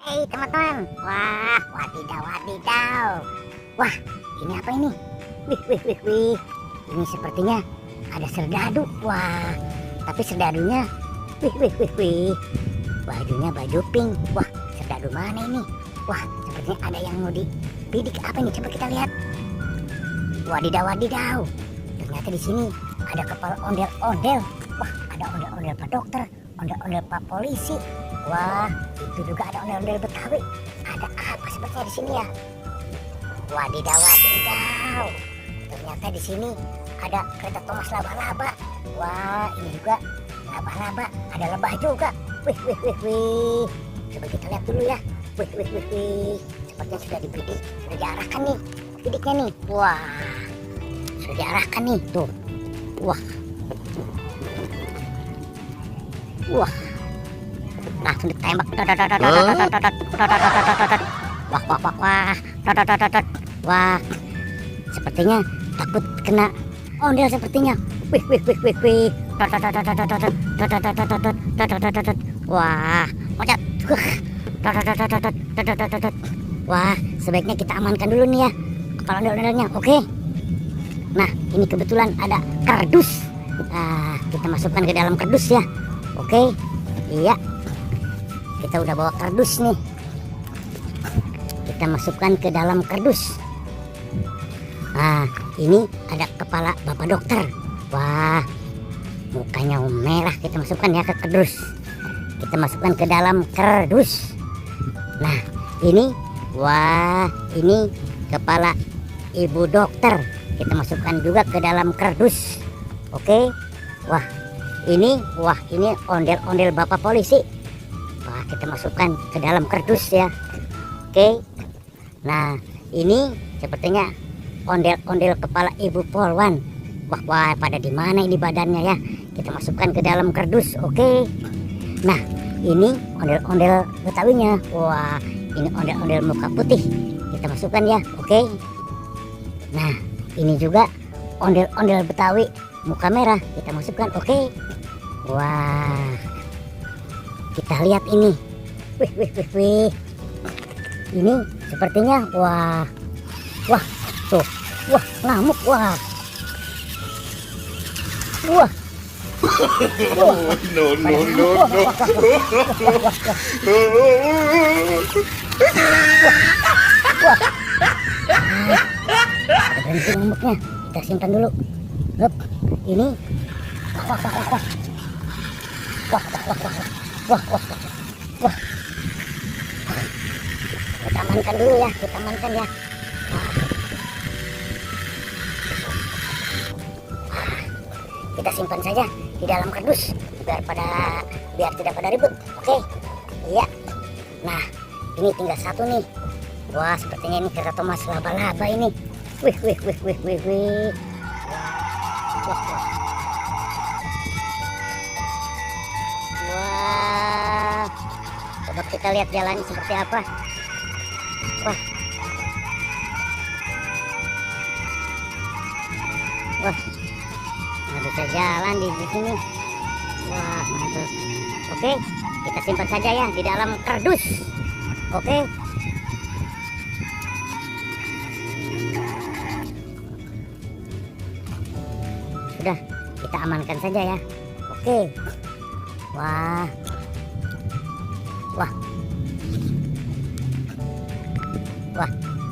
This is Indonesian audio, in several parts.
Teman-teman, wah, wadidaw, wadidaw. Wah, ini apa ini? Wih. Ini sepertinya ada serdadu. Wah, tapi serdadunya, wih. Bajunya baju pink. Wah, serdadu mana ini? Wah, sepertinya ada yang mau dibidik. Apa ini? Coba kita lihat. Wadidaw. Ternyata di sini ada kepala ondel-ondel. Wah, ada ondel-ondel Pak Dokter, ondel-ondel Pak Polisi. Wah, itu juga ada ondel-ondel Betawi. Ada apa sepertinya di sini ya? Wadidaw. Ternyata di sini ada kereta Thomas laba-laba. Wah, ini juga laba-laba. Ada lebah juga. Wih. Coba kita lihat dulu ya. Wih. Sepertinya sudah dibidik, sudah diarahkan nih bidiknya nih. Wah, sudah diarahkan nih tuh. Wah. Langsung ditembak. Wah. Sepertinya takut kena ondel sepertinya. Wih. Wah, loncat. Wah, sebaiknya kita amankan dulu nih ya kepala ondel-ondelnya. Oke. Nah, ini kebetulan ada kardus. Kita masukkan ke dalam kardus ya. Oke. Iya. Kita udah bawa kardus nih. Kita masukkan ke dalam kardus. Ini ada kepala Bapak Dokter. Wah, mukanya merah. Kita masukkan ya ke kardus. Kita masukkan ke dalam kardus. Nah, ini kepala Ibu Dokter. Kita masukkan juga ke dalam kardus. Oke. Wah, ini ondel-ondel Bapak Polisi. Wah, kita masukkan ke dalam kardus ya. Oke. Nah, ini sepertinya ondel-ondel kepala Ibu Polwan. Wah, pada di mana ini badannya ya? Kita masukkan ke dalam kardus. Oke. Nah, ini ondel-ondel Betawinya. Wah, ini ondel-ondel muka putih. Kita masukkan ya. Oke. Nah, ini juga ondel-ondel Betawi muka merah. Kita masukkan. Oke. Wah, kita lihat ini. Wih. Ini sepertinya wah tuh. Wah, ngamuk. Wah. No. Berhenti ngamuknya. Kita simpan dulu. Hup. Ini. Wah. Kita amankan dulu ya. Kita simpan saja di dalam kardus biar tidak pada ribut. Oke. Iya. Nah, ini tinggal satu nih. Wah, sepertinya ini kereta Thomas laba-laba ini. Wih. Wah. Coba kita lihat jalannya seperti apa. Wah. Nggak bisa jalan di sini. Wah, mantap. Oke, kita simpan saja ya di dalam kardus. Oke. Sudah, kita amankan saja ya. Oke. Wah,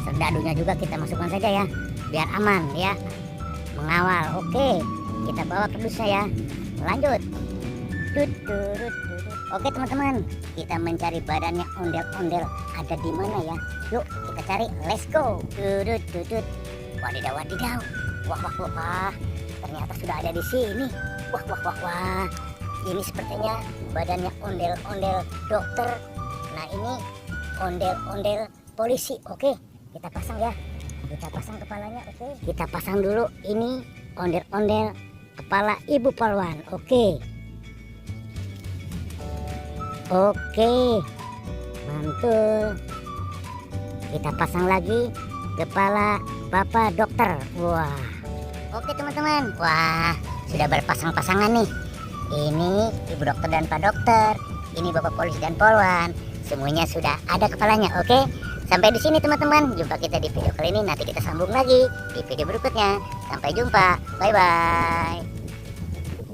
serdadunya juga kita masukkan saja ya, biar aman ya, mengawal. Oke, kita bawa kardusnya ya. Lanjut. Oke teman-teman, kita mencari badannya ondel-ondel ada di mana ya? Yuk kita cari. Let's go. Wadidaw. Wah. Ternyata sudah ada di sini. Wah. Ini sepertinya badannya ondel-ondel dokter. Nah, ini ondel-ondel polisi. Oke, kita pasang ya. Kita pasang kepalanya. Oke. Kita pasang dulu ini ondel-ondel kepala Ibu Polwan. Oke. Mantul. Kita pasang lagi kepala Bapak Dokter. Wah. Oke teman-teman. Wah, sudah berpasang-pasangan nih. Ini Ibu Dokter dan Pak Dokter. Ini Bapak Polisi dan Polwan. semuanya sudah ada kepalanya. Oke, sampai di sini teman-teman. Jumpa kita di video kali ini. Nanti kita sambung lagi di video berikutnya. Sampai jumpa. Bye bye.